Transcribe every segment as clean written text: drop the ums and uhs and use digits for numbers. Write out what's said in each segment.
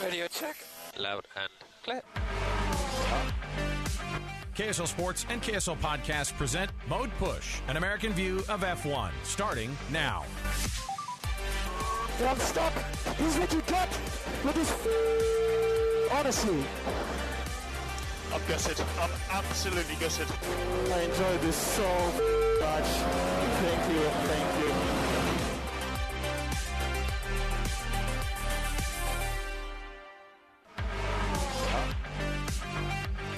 Radio check. Loud and clear. KSL Sports and KSL Podcast present Mode Push, an American view of F1, starting now. One stop. Here's what you get with his honestly. I'm gutted. I'm absolutely gutted. I enjoyed this so much. Thank you. Thank you.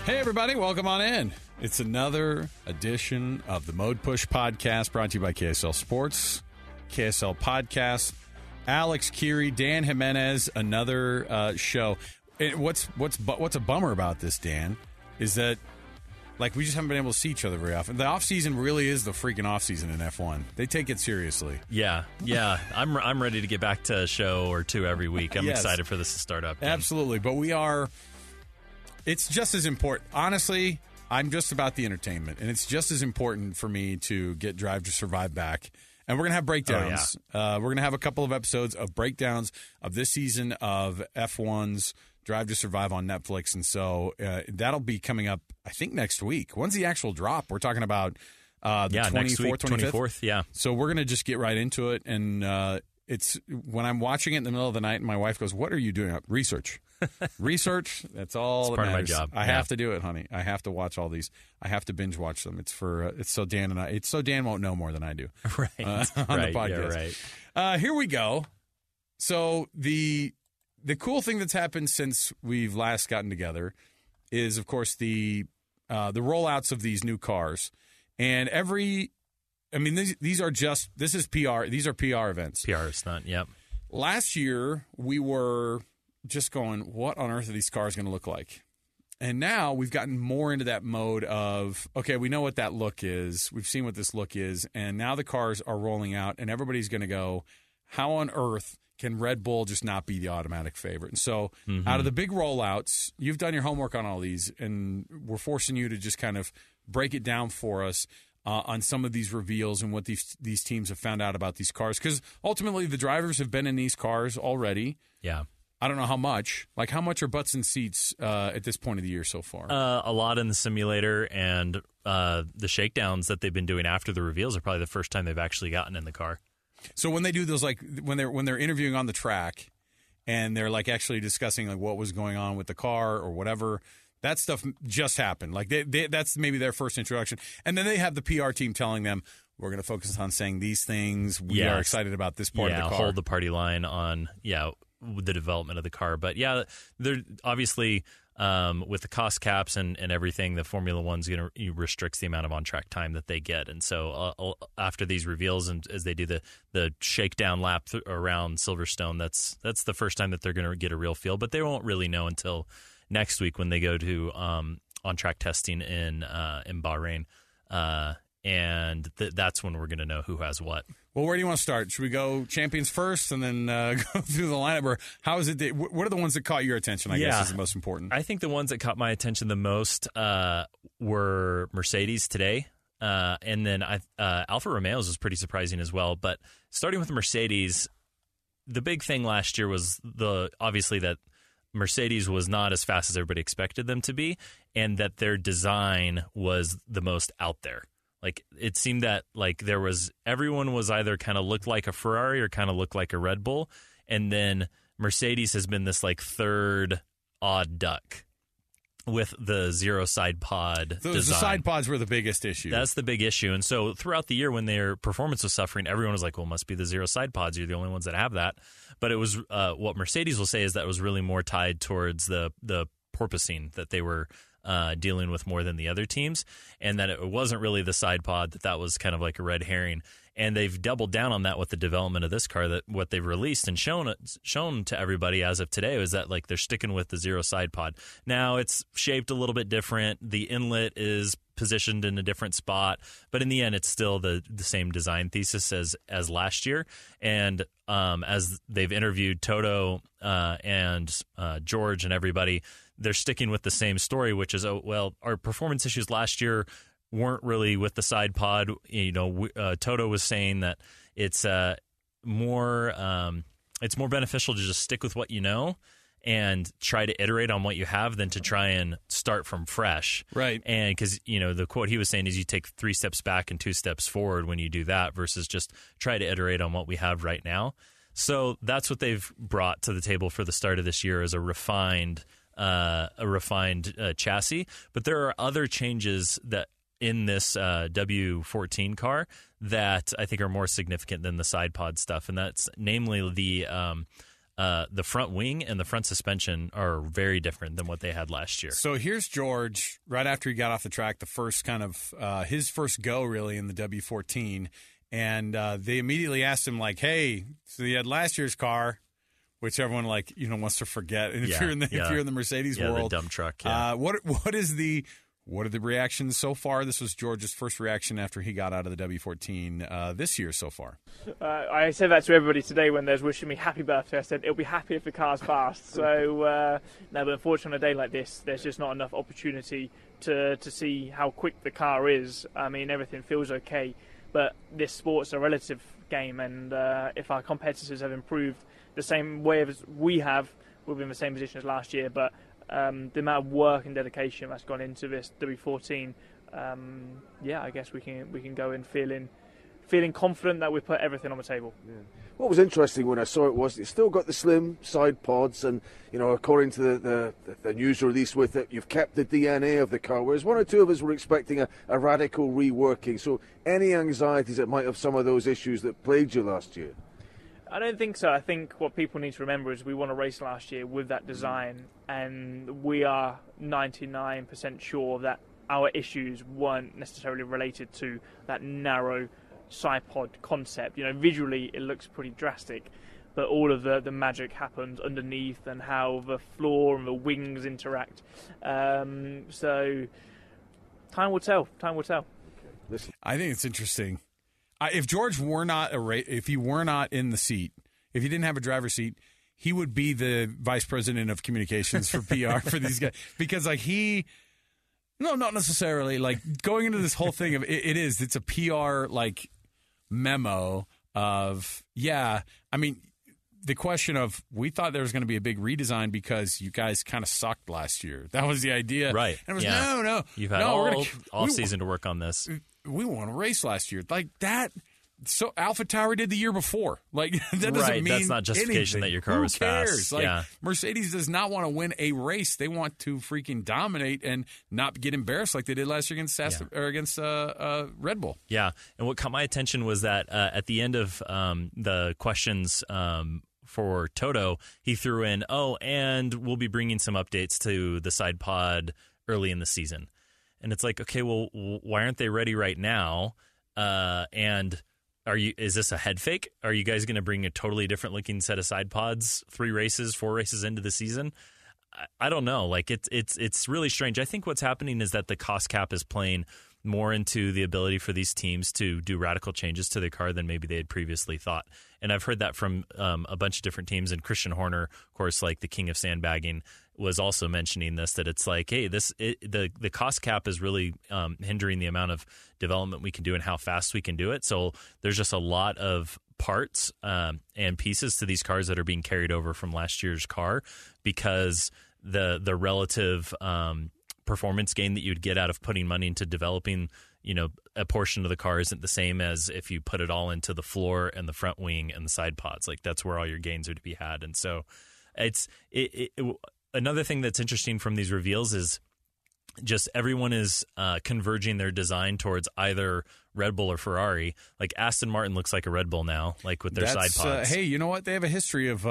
Hey, everybody, welcome on in. It's another edition of the Mode Push Podcast brought to you by KSL Sports, KSL Podcast. Alex, Kirry, Dan Jimenez, another show. And what's a bummer about this, Dan, is that like we just haven't been able to see each other very often. The off season really is the freaking off season in F1. They take it seriously. Yeah. I'm ready to get back to a show or two every week. I'm excited for this to start up. Absolutely, but we are. It's just as important. Honestly, I'm just about the entertainment, and it's just as important for me to get Drive to Survive back. And we're going to have breakdowns. Oh, yeah. We're going to have a couple of episodes of breakdowns of this season of F1's Drive to Survive on Netflix. And so that'll be coming up, I think, next week. When's the actual drop? We're talking about the 24th, next week, 25th? 24th, yeah. So we're going to just get right into it. And it's when I'm watching it in the middle of the night and my wife goes, "What are you doing?" Research. Research. That's all that matters. Part of my job. I have to do it, honey. I have to watch all these. I have to binge watch them. It's so Dan won't know more than I do. Right. On the podcast. Yeah, right. Here we go. So the cool thing that's happened since we've last gotten together is, of course, the rollouts of these new cars. And these is PR. These are PR events. PR stunt, yep. Last year, we were just going, what on earth are these cars going to look like? And now we've gotten more into that mode of, okay, we know what that look is. We've seen what this look is. And now the cars are rolling out, and everybody's going to go, how on earth can Red Bull just not be the automatic favorite? And so out of the big rollouts, you've done your homework on all these, and we're forcing you to just kind of break it down for us on some of these reveals and what these teams have found out about these cars. Because ultimately, the drivers have been in these cars already. Yeah. I don't know how much. Like, how much are butts in seats at this point of the year so far? A lot in the simulator, and the shakedowns that they've been doing after the reveals are probably the first time they've actually gotten in the car. So when they do those, like when they're interviewing on the track, and they're like actually discussing like what was going on with the car or whatever, that stuff just happened. Like that's maybe their first introduction, and then they have the PR team telling them, we're going to focus on saying these things. We are excited about this part of the car. Hold the party line on the development of the car. But they're obviously with the cost caps and everything, the Formula One's going to restricts the amount of on-track time that they get. And so after these reveals and as they do the shakedown lap around Silverstone, that's the first time that they're going to get a real feel. But they won't really know until next week when they go to on-track testing in Bahrain. And that's when we're going to know who has what. Well, where do you want to start? Should we go champions first and then go through the lineup? Or how is it? What are the ones that caught your attention, I guess, is the most important? I think the ones that caught my attention the most were Mercedes today. And then Alfa Romeo's was pretty surprising as well. But starting with Mercedes, the big thing last year was obviously that Mercedes was not as fast as everybody expected them to be, and that their design was the most out there. Like, it seemed that like everyone was either kind of looked like a Ferrari or kind of looked like a Red Bull, and then Mercedes has been this like third odd duck with the zero side pod design. The side pods were the biggest issue. That's the big issue. And so throughout the year when their performance was suffering, everyone was like, well, it must be the zero side pods. You're the only ones that have that. But it was what Mercedes will say is that it was really more tied towards the porpoising that they were dealing with more than the other teams, and that it wasn't really the side pod, that was kind of like a red herring. And they've doubled down on that with the development of this car, that what they've released and shown to everybody as of today is that like they're sticking with the zero side pod. Now it's shaped a little bit different. The inlet is positioned in a different spot, but in the end it's still the same design thesis as last year. And as they've interviewed Toto and George and everybody, they're sticking with the same story, which is, our performance issues last year weren't really with the side pod. Toto was saying that it's more beneficial to just stick with what you know and try to iterate on what you have than to try and start from fresh. Right. And because, the quote he was saying is you take 3 steps back and 2 steps forward when you do that versus just try to iterate on what we have right now. So that's what they've brought to the table for the start of this year, is a refined chassis. But there are other changes that in this W14 car that I think are more significant than the side pod stuff, and that's namely the front wing and the front suspension are very different than what they had last year. So here's George right after he got off the track, the first kind of his first go really in the W14. And they immediately asked him, like, hey, so you had last year's car, which everyone, wants to forget. And if you're in the Mercedes world, the dump truck. Yeah. What are the reactions so far? This was George's first reaction after he got out of the W14 this year so far. I said that to everybody today when they was wishing me happy birthday. I said, it'll be happy if the car's fast. So, no, but unfortunately, on a day like this, there's just not enough opportunity to see how quick the car is. I mean, everything feels okay. But this sport's a relative game, and if our competitors have improved the same way as we have, we'll be in the same position as last year. But the amount of work and dedication that's gone into this W14, I guess we can go in feeling confident that we've put everything on the table. Yeah. What was interesting when I saw it was it's still got the slim side pods, and according to the news release with it, you've kept the DNA of the car, whereas one or two of us were expecting a radical reworking. So any anxieties that might have some of those issues that plagued you last year? I don't think so. I think what people need to remember is we won a race last year with that design, and we are 99% sure that our issues weren't necessarily related to that narrow side pod concept. Visually it looks pretty drastic, but all of the magic happens underneath and how the floor and the wings interact. So time will tell. Listen. I think it's interesting. If George were not if he were not in the seat, if he didn't have a driver's seat, he would be the vice president of communications for PR for these guys, because no, not necessarily. Going into this whole thing of it's a PR memo of the question of, we thought there was going to be a big redesign because you guys kind of sucked last year. That was the idea, right? And it was no. You've had all season to work on this. We won a race last year, like that. So AlphaTauri did the year before. That doesn't mean that's not justification anything. that your car was fast. fast. Mercedes does not want to win a race. They want to freaking dominate and not get embarrassed like they did last year against Red Bull. Yeah, and what caught my attention was that at the end of the questions for Toto, he threw in, and we'll be bringing some updates to the side pod early in the season. And it's like, okay, well, why aren't they ready right now? And is this a head fake? Are you guys going to bring a totally different looking set of side pods 4 races into the season? I don't know. It's really strange. I think what's happening is that the cost cap is playing more into the ability for these teams to do radical changes to their car than maybe they had previously thought. And I've heard that from a bunch of different teams. And Christian Horner, of course, the king of sandbagging, was also mentioning this, that it's like, hey, the cost cap is really hindering the amount of development we can do and how fast we can do it. So there's just a lot of parts and pieces to these cars that are being carried over from last year's car, because the relative performance gain that you'd get out of putting money into developing a portion of the car isn't the same as if you put it all into the floor and the front wing and the side pods. That's where all your gains are to be had. And so another thing that's interesting from these reveals is just everyone is converging their design towards either Red Bull or Ferrari. Aston Martin looks like a Red Bull now, with their side pods. Hey, you know what? They have a history of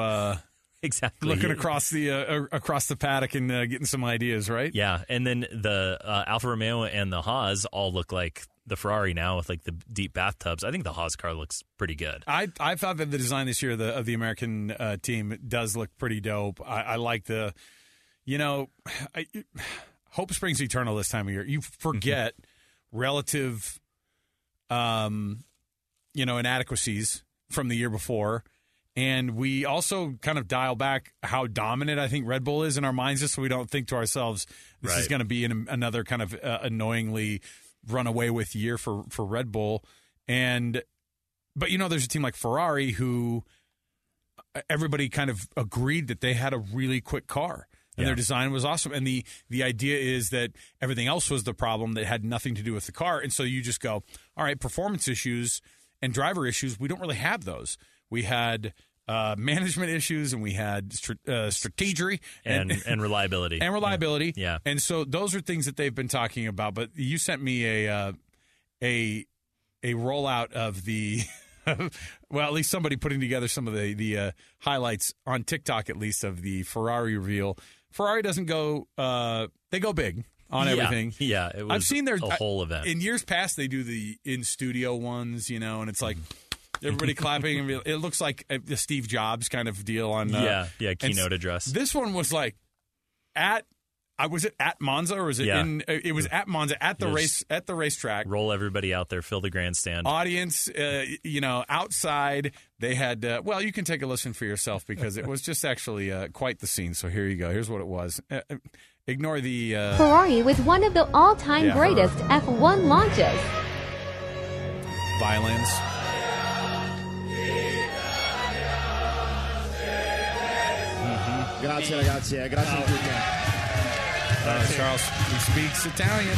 exactly looking across the paddock and getting some ideas, right? Yeah, and then the Alfa Romeo and the Haas all look like the Ferrari now with the deep bathtubs. I think the Haas car looks pretty good. I thought that the design this year of the American team does look pretty dope. I like the, hope springs eternal this time of year. You forget relative, inadequacies from the year before. And we also kind of dial back how dominant I think Red Bull is in our minds, just so we don't think to ourselves, this is going to be another kind of annoyingly run away with year for Red Bull. But there's a team like Ferrari who everybody kind of agreed that they had a really quick car. And their design was awesome. And the idea is that everything else was the problem that had nothing to do with the car. And so you just go, all right, performance issues and driver issues, we don't really have those. We had management issues, and we had strategery and reliability. And reliability. Yeah. And so those are things that they've been talking about. But you sent me a rollout of the well, at least somebody putting together some of the highlights on TikTok, at least, of the Ferrari reveal. Ferrari doesn't go they go big on everything. Yeah, it was I've seen their whole event. In years past, they do the in-studio ones, and it's like everybody clapping. And it looks like a Steve Jobs kind of deal on keynote address. This one was like was it at Monza, or was it in? It was at Monza at the racetrack. Roll everybody out there, fill the grandstand. Audience, outside they had. Well, you can take a listen for yourself because it was just actually quite the scene. So here you go. Here's what it was. Ignore the Ferrari with one of the all-time greatest F1 launches. Violins. Grazie ragazzi, grazie a tutti. Charles, he speaks Italian.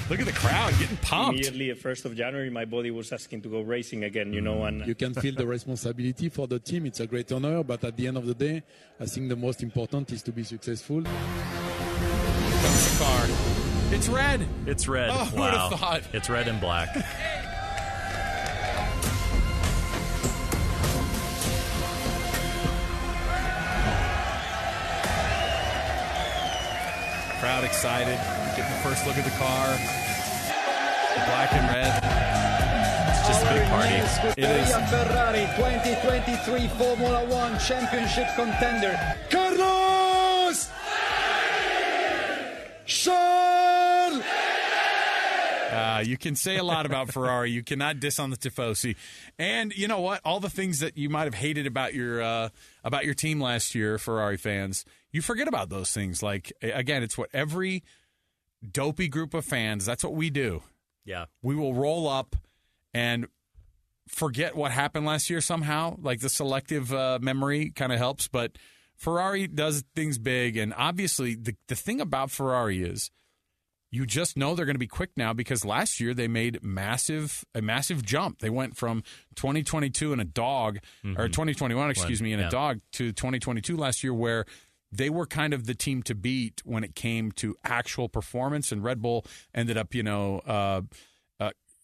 Look at the crowd getting pumped. Immediately at 1st of January, my body was asking to go racing again, and you can feel the responsibility for the team. It's a great honor, but at the end of the day, I think the most important is to be successful. Here comes the car. It's red. It's red. Oh, who would have thought? It's red and black. Crowd excited, getting the first look at the car. Black and red. It's just a big party. It is. Ferrari 2023 Formula One Championship contender, Carlos Charles. You can say a lot about Ferrari. You cannot diss on the Tifosi. And you know what? All the things that you might have hated about your team last year, Ferrari fans, you forget about those things. Like, again, it's what every dopey group of fans, that's what we do. Yeah. We will roll up and forget what happened last year somehow. Like the selective memory kind of helps. But Ferrari does things big. And obviously, the thing about Ferrari is you just know they're going to be quick now because last year they made a massive jump. They went from 2022 in a dog, or 2021, in a dog, to 2022 last year, where they were kind of the team to beat when it came to actual performance. And Red Bull ended up,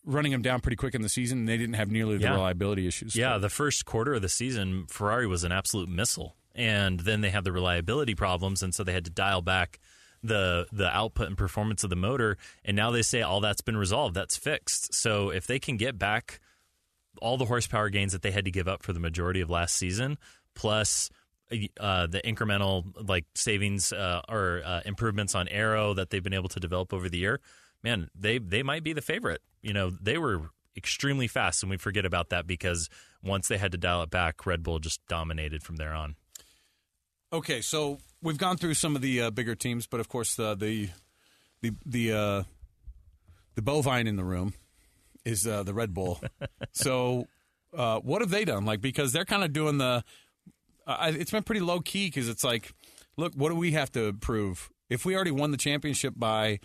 running them down pretty quick in the season. And they didn't have nearly the reliability issues. Yeah, the first quarter of the season, Ferrari was an absolute missile. And then they had the reliability problems, and so they had to dial back the output and performance of the motor, and now they say all that's been resolved, that's fixed. So if they can get back all the horsepower gains that they had to give up for the majority of last season, plus the incremental savings or improvements on aero that they've been able to develop over the year, man, they might be the favorite. They were extremely fast, and we forget about that because once they had to dial it back, Red Bull just dominated from there on. Okay, so we've gone through some of the bigger teams, but of course the bovine in the room is the Red Bull. So what have they done? Because they're kind of doing it's been pretty low key because it's like, look, what do we have to prove? If we already won the championship by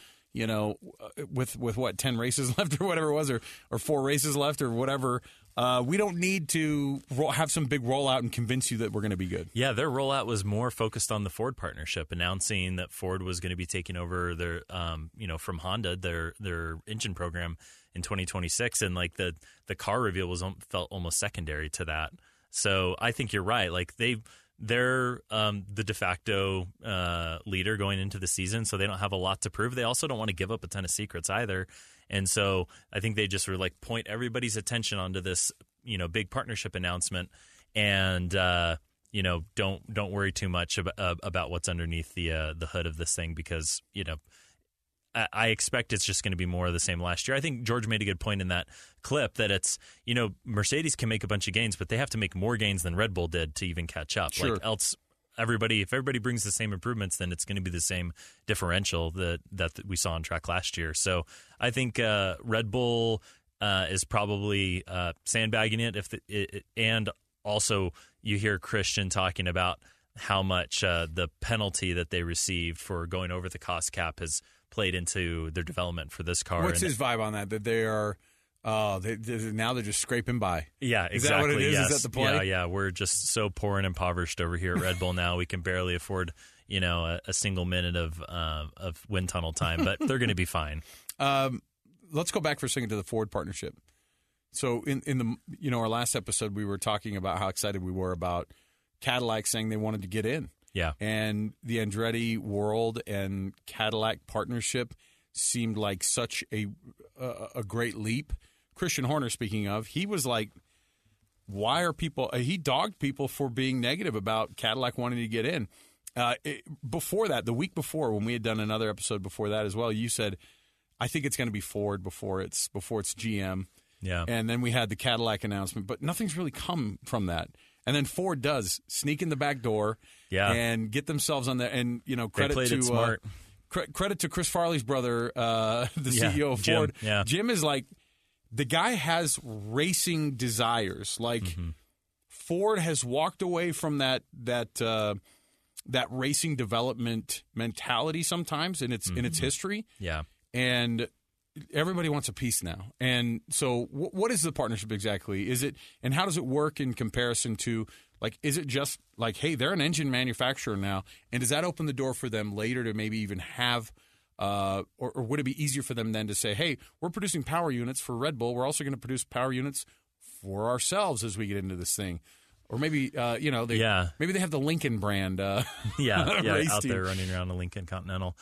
with what 10 races left or whatever it was, or 4 races left or whatever. We don't need to have some big rollout and convince you that we're going to be good. Yeah, their rollout was more focused on the Ford partnership, announcing that Ford was going to be taking over their, from Honda, their engine program in 2026, and the car reveal felt almost secondary to that. So I think you're right. They're the de facto leader going into the season, so they don't have a lot to prove. They also don't want to give up a ton of secrets either. And so I think they just were point everybody's attention onto this, big partnership announcement, and don't worry too much about what's underneath the hood of this thing, because I expect it's just going to be more of the same last year. I think George made a good point in that clip that it's, Mercedes can make a bunch of gains, but they have to make more gains than Red Bull did to even catch up. Sure. If everybody brings the same improvements, then it's going to be the same differential that we saw on track last year. So I think Red Bull is probably sandbagging it. And also you hear Christian talking about how much the penalty that they received for going over the cost cap has played into their development for this car. What's his vibe on that? That they are now they're just scraping by. Yeah, exactly. Is that what it is? Yes. Is that the play? Yeah. We're just so poor and impoverished over here at Red Bull now. We can barely afford, a single minute of wind tunnel time, but they're going to be fine. Let's go back for a second to the Ford partnership. So in the our last episode, we were talking about how excited we were about Cadillac saying they wanted to get in. Yeah. And the Andretti World and Cadillac partnership seemed like such a great leap. Christian Horner, speaking of, he was like, why are people he dogged people for being negative about Cadillac wanting to get in. Before that, the week before, when we had done another episode before that as well, you said, I think it's going to be Ford before it's GM. Yeah. And then we had the Cadillac announcement, but nothing's really come from that. And then Ford does sneak in the back door and get themselves on there. And, credit to smart. Credit to Chris Farley's brother, the CEO of Ford. Jim. Yeah. Jim is like, the guy has racing desires. Like, Ford has walked away from that racing development mentality sometimes in its history. Yeah. And everybody wants a piece now. And so what is the partnership exactly? Is it, and how does it work in comparison to, like, is it just like, hey, they're an engine manufacturer now, and does that open the door for them later to maybe even have or would it be easier for them then to say, hey, we're producing power units for Red Bull, we're also going to produce power units for ourselves as we get into this thing? Or maybe maybe they have the Lincoln brand out there running around a Lincoln Continental.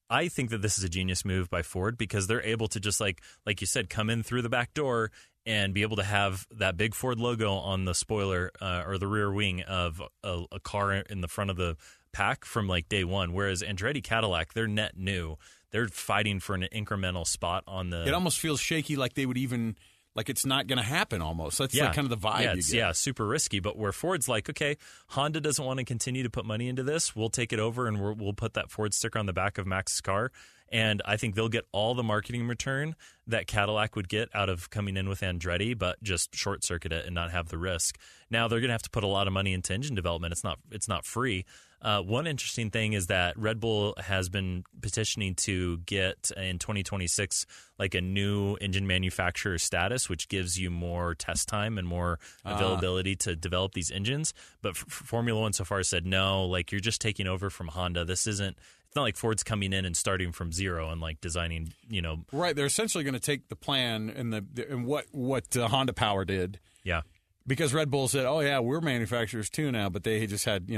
I think that this is a genius move by Ford because they're able to just like you said, come in through the back door and be able to have that big Ford logo on the spoiler or the rear wing of a car in the front of the pack from like day one. Whereas Andretti Cadillac, they're net new. They're fighting for an incremental spot on the. It almost feels shaky, like they would even. Like it's not going to happen almost. That's like kind of the vibe you get. Yeah, super risky. But where Ford's like, okay, Honda doesn't want to continue to put money into this. We'll take it over and we'll put that Ford sticker on the back of Max's car. And I think they'll get all the marketing return that Cadillac would get out of coming in with Andretti, but just short-circuit it and not have the risk. Now they're going to have to put a lot of money into engine development. It's not free. One interesting thing is that Red Bull has been petitioning to get in 2026 like a new engine manufacturer status, which gives you more test time and more availability to develop these engines. But Formula One so far has said no, like you're just taking over from Honda. This isn't. It's not like Ford's coming in and starting from zero and like designing. Right. They're essentially going to take the plan and what Honda Power did. Yeah. Because Red Bull said, oh, yeah, we're manufacturers too now, but they just had,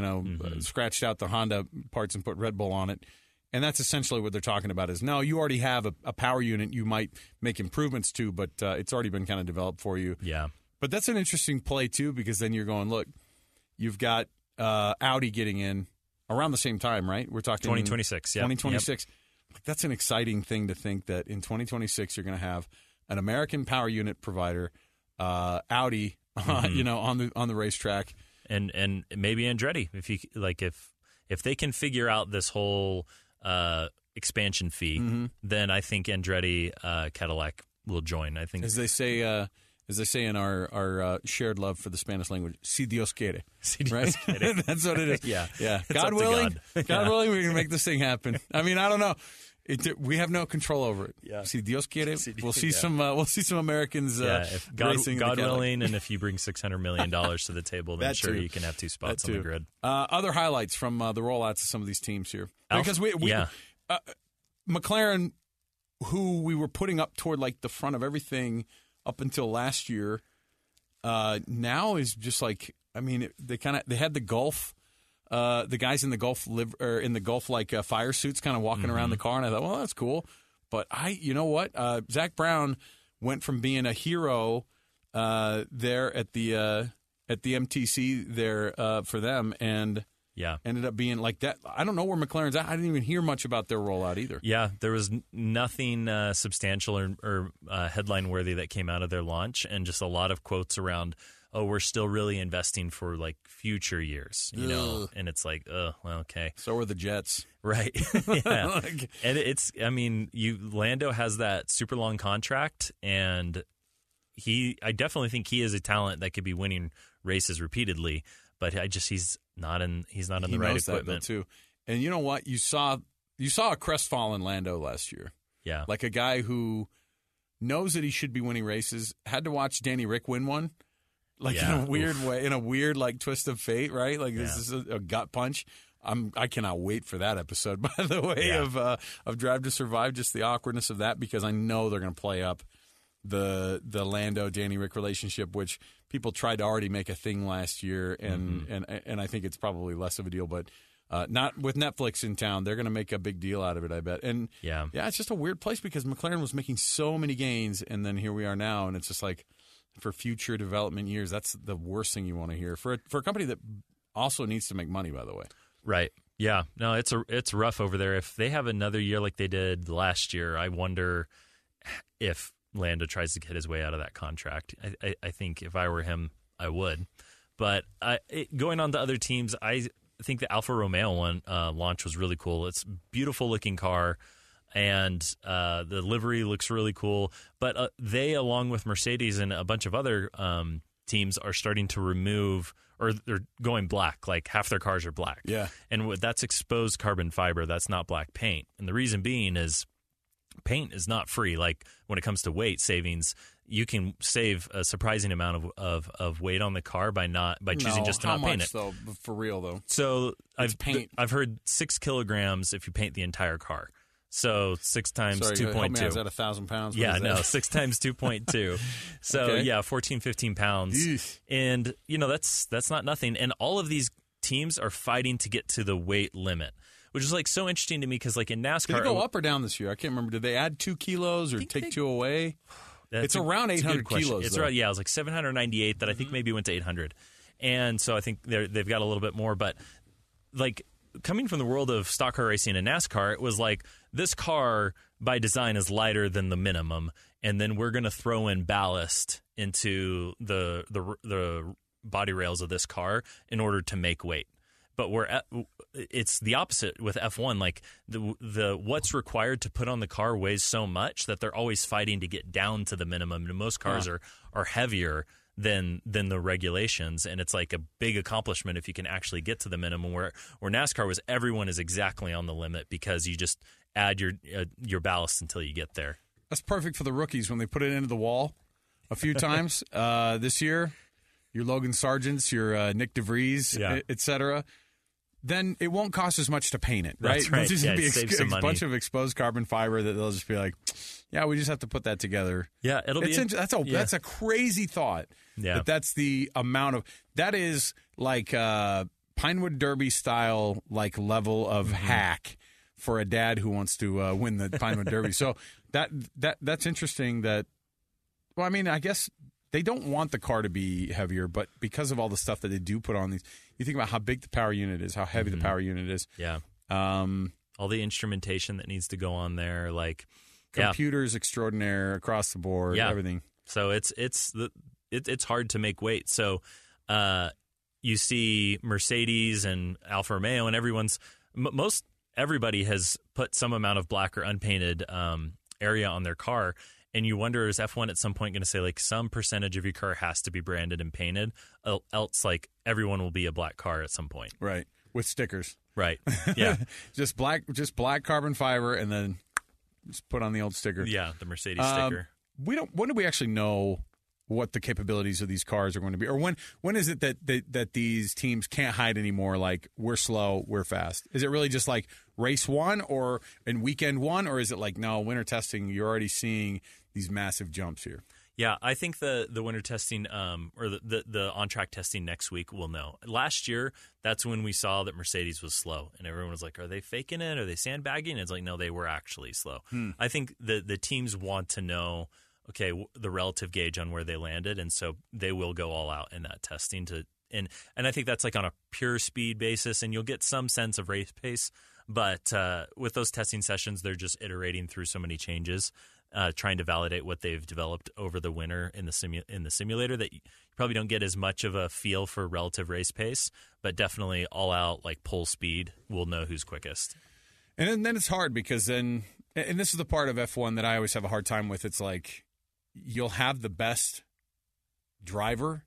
scratched out the Honda parts and put Red Bull on it. And that's essentially what they're talking about is, no, you already have a power unit you might make improvements to, but it's already been kind of developed for you. Yeah. But that's an interesting play, too, because then you're going, look, you've got Audi getting in around the same time, right? We're talking 2026, yeah. 2026. Yep. That's an exciting thing to think that in 2026 you're going to have an American power unit provider, Audi, on the racetrack, and maybe Andretti if they can figure out this whole expansion fee, then I think Andretti Cadillac will join. I think as they say in our shared love for the Spanish language, si Dios quiere, right? Quiere. That's what it is. yeah. God willing, God willing, we can make this thing happen. I mean, I don't know. We have no control over it. Yeah. Si Dios quiere, we'll see some Americans if racing. God willing, and if you bring $600 million to the table, then sure too. you can have two spots on the grid. Other highlights from the rollouts of some of these teams here, because we McLaren, who we were putting up toward like the front of everything up until last year, now is just like, I mean, they had the Gulf. The guys in the Gulf like fire suits kind of walking around the car, and I thought, well, that's cool. But you know what? Zach Brown went from being a hero there at the MTC there for them, and ended up being like that. I don't know where McLaren's at. I didn't even hear much about their rollout either. Yeah, there was nothing substantial or headline worthy that came out of their launch, and just a lot of quotes around oh, we're still really investing for like future years, you know, and it's like, oh, well, okay. So are the Jets. Right. Yeah. And Lando has that super long contract, and I definitely think he is a talent that could be winning races repeatedly, but he's not in the right equipment too. And you know what? You saw a crestfallen Lando last year. Yeah. Like a guy who knows that he should be winning races, had to watch Danny Rick win one. Like in a weird way, in a weird like twist of fate, right? Like this is a gut punch. I cannot wait for that episode, by the way, of Drive to Survive, just the awkwardness of that, because I know they're going to play up the Lando Danny Rick relationship, which people tried to already make a thing last year, and I think it's probably less of a deal, but not with Netflix in town. They're going to make a big deal out of it, I bet. And yeah, it's just a weird place because McLaren was making so many gains, and then here we are now, and it's just like for future development years, that's the worst thing you want to hear for a company that also needs to make money, by the way. Right. Yeah. No, it's rough over there. If they have another year like they did last year, I wonder if Lando tries to get his way out of that contract. I think if I were him, I would. But going on to other teams, I think the Alfa Romeo one launch was really cool. It's a beautiful looking car, and the livery looks really cool. But they, along with Mercedes and a bunch of other teams, are starting to remove, or they're going black. Like half their cars are black. Yeah. And that's exposed carbon fiber. That's not black paint. And the reason being is paint is not free. Like when it comes to weight savings, you can save a surprising amount of weight on the car by choosing just to not paint it. Though, for real though? So I've heard 6 kilograms if you paint the entire car. So 6 times 2.2. Is that 1,000 pounds? Yeah, no, 6 times 2.2. So okay. 14, 15 pounds. Eesh. And that's not nothing. And all of these teams are fighting to get to the weight limit, which is like so interesting to me because like in NASCAR, did it go up or down this year? I can't remember. Did they add 2 kilos or take 2 away? It's around 800 kilos. It's around, it was like 798 that I think maybe went to 800. And so I think they've got a little bit more. But like coming from the world of stock car racing and NASCAR, it was like this car by design is lighter than the minimum, and then we're going to throw in ballast into the body rails of this car in order to make weight. But it's the opposite with F1. Like the what's required to put on the car weighs so much that they're always fighting to get down to the minimum. And most cars are heavier than the regulations, and it's like a big accomplishment if you can actually get to the minimum. Where NASCAR was, everyone is exactly on the limit because you just add your ballast until you get there. That's perfect for the rookies when they put it into the wall a few times this year. Your Logan Sargents, your Nick DeVries, et cetera. Then it won't cost as much to paint it, right? That's right. It's just Save some money. A bunch of exposed carbon fiber that they'll just be like, yeah, we just have to put that together. Yeah, that's a crazy thought. Yeah, that's the amount of that is like Pinewood Derby style like level of hack for a dad who wants to win the Pinewood Derby. So that's interesting. That well, I mean, I guess they don't want the car to be heavier, but because of all the stuff that they do put on these, you think about how big the power unit is, how heavy the power unit is. Yeah. All the instrumentation that needs to go on there, like computers extraordinaire across the board, everything. So it's hard to make weight. So you see Mercedes and Alfa Romeo, and everybody has put some amount of black or unpainted area on their car. And you wonder, is F1 at some point going to say, like, some percentage of your car has to be branded and painted, else, like, everyone will be a black car at some point. Right. With stickers. Right. Yeah. just black carbon fiber, and then just put on the old sticker. Yeah, the Mercedes sticker. When do we actually know what the capabilities of these cars are going to be? Or when is it that these teams can't hide anymore, like, we're slow, we're fast? Is it really just like race one or in weekend one, or is it like, no, winter testing, you're already seeing these massive jumps here? Yeah, I think the winter testing or the on-track testing next week will know. Last year, that's when we saw that Mercedes was slow, and everyone was like, are they faking it? Are they sandbagging? And it's like, no, they were actually slow. I think the teams want to know, okay, the relative gauge on where they landed, and so they will go all out in that testing and I think that's like on a pure speed basis, and you'll get some sense of race pace. But with those testing sessions, they're just iterating through so many changes trying to validate what they've developed over the winter in the simulator, that you probably don't get as much of a feel for relative race pace, but definitely all out like pole speed, we'll know who's quickest. And then it's hard because then, and this is the part of F1 that I always have a hard time with. It's like you'll have the best driver,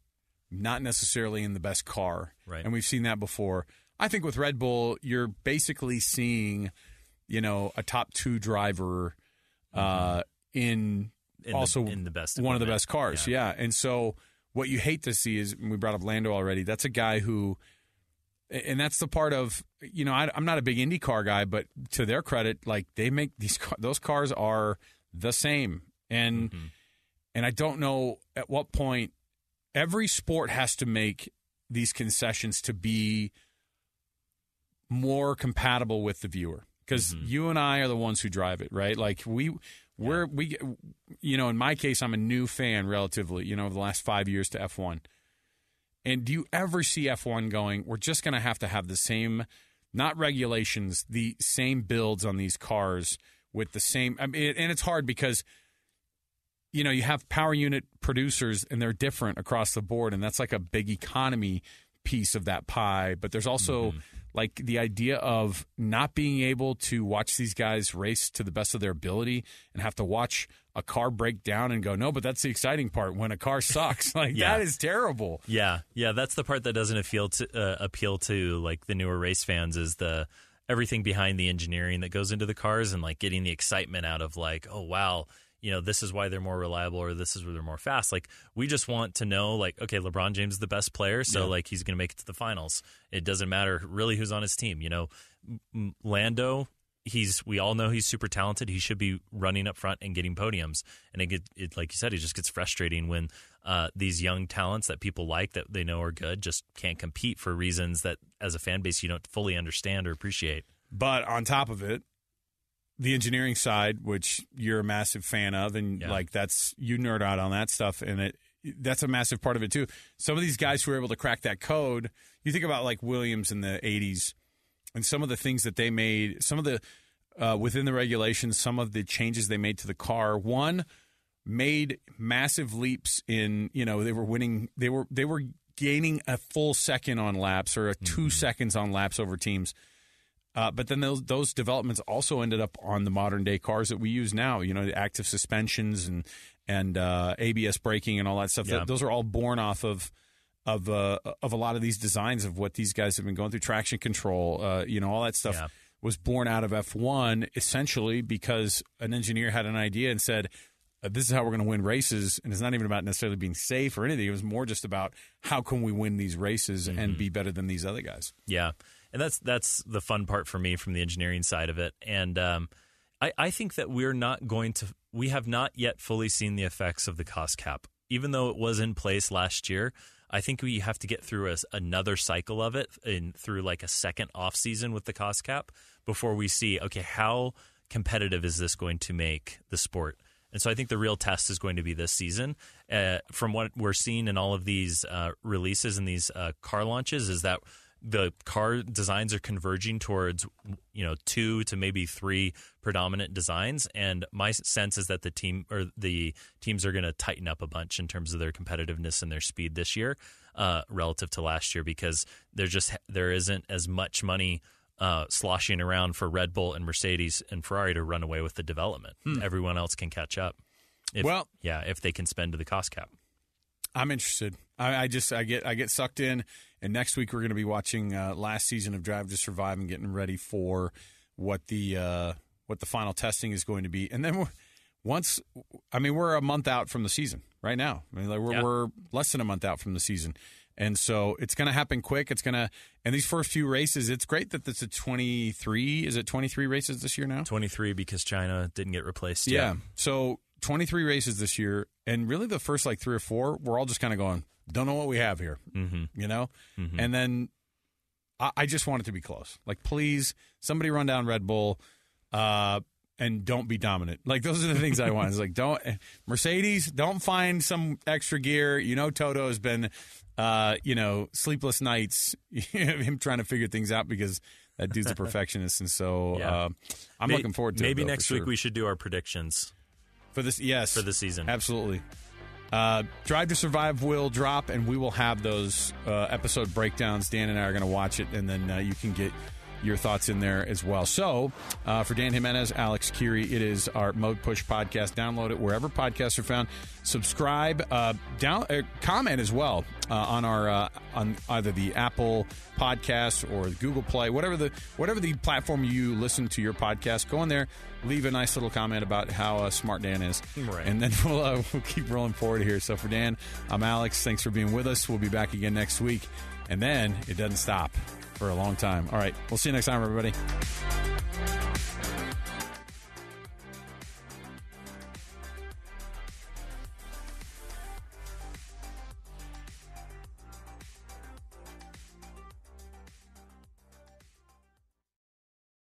not necessarily in the best car. Right. And we've seen that before. I think with Red Bull, you're basically seeing, a top 2 driver in the best one of the equipment. best cars. Yeah. And so what you hate to see is, we brought up Lando already, that's a guy who, and that's the part of, I'm not a big IndyCar guy, but to their credit, like they make those cars are the same. And and I don't know at what point every sport has to make these concessions to be more compatible with the viewer. Because you and I are the ones who drive it, right? Like we in my case, I'm a new fan relatively, over the last 5 years to F1. And do you ever see F1 going, we're just going to have the same, not regulations, the same builds on these cars with the same, and it's hard because, you have power unit producers and they're different across the board. And that's like a big economy piece of that pie. But there's also like the idea of not being able to watch these guys race to the best of their ability and have to watch a car break down and go, no, but that's the exciting part when a car sucks. Like that is terrible. Yeah. That's the part that doesn't appeal to like the newer race fans, is the everything behind the engineering that goes into the cars and like getting the excitement out of like, oh wow, this is why they're more reliable, or this is where they're more fast. Like, we just want to know, like, okay, LeBron James is the best player, so, like, he's going to make it to the finals. It doesn't matter really who's on his team. Lando, we all know he's super talented. He should be running up front and getting podiums. And it like you said, it just gets frustrating when these young talents that people like, that they know are good, just can't compete for reasons that, as a fan base, you don't fully understand or appreciate. But on top of it, the engineering side, which you're a massive fan of, and you nerd out on that stuff, and that's a massive part of it too. Some of these guys who were able to crack that code, you think about like Williams in the 80s and some of the things that they made, some of the within the regulations, some of the changes they made to the car. One made massive leaps in, they were winning, they were gaining a full second on laps, or 2 seconds on laps over teams. But then those developments also ended up on the modern day cars that we use now. The active suspensions and ABS braking and all that stuff. Yeah. Those are all born off of a lot of these designs of what these guys have been going through. Traction control, all that stuff was born out of F1 essentially because an engineer had an idea and said, this is how we're going to win races. And it's not even about necessarily being safe or anything. It was more just about how can we win these races and be better than these other guys. Yeah. And that's the fun part for me from the engineering side of it. And I think that we have not yet fully seen the effects of the cost cap. Even though it was in place last year, I think we have to get through another cycle of it through like a second off season with the cost cap before we see, okay, how competitive is this going to make the sport? And so I think the real test is going to be this season. From what we're seeing in all of these releases and these car launches, is that the car designs are converging towards 2 to maybe 3 predominant designs, and my sense is that the teams are going to tighten up a bunch in terms of their competitiveness and their speed this year relative to last year, because there isn't as much money sloshing around for Red Bull and Mercedes and Ferrari to run away with the development. Everyone else can catch up. If they can spend to the cost cap. I'm interested. I get sucked in, and next week we're going to be watching last season of Drive to Survive and getting ready for what the final testing is going to be. And then we're a month out from the season right now. We're less than a month out from the season, and so it's going to happen quick. And these first few races, it's great that it's a 23. Is it 23 races this year now? 23 because China didn't get replaced. Yeah. So 23 races this year, and really the first 3 or 4, we're all just kind of going, don't know what we have here, And then I just want it to be close. Like, please, somebody run down Red Bull and don't be dominant. Like, those are the things I want. It's like, Mercedes, don't find some extra gear. Toto has been, sleepless nights, him trying to figure things out because that dude's a perfectionist. And so I'm looking forward to it. Maybe next week we should do our predictions. For this, yes. For the season. Absolutely. Drive to Survive will drop, and we will have those episode breakdowns. Dan and I are going to watch it, and then you can get your thoughts in there as well. So, for Dan Jimenez, Alex Kirry, it is our Mode Push podcast. Download it wherever podcasts are found. Subscribe, comment as well on our on either the Apple Podcasts or the Google Play, whatever the platform you listen to your podcast. Go in there, leave a nice little comment about how smart Dan is, right. And then we'll keep rolling forward here. So for Dan, I'm Alex. Thanks for being with us. We'll be back again next week, and then it doesn't stop for a long time. All right, we'll see you next time, everybody.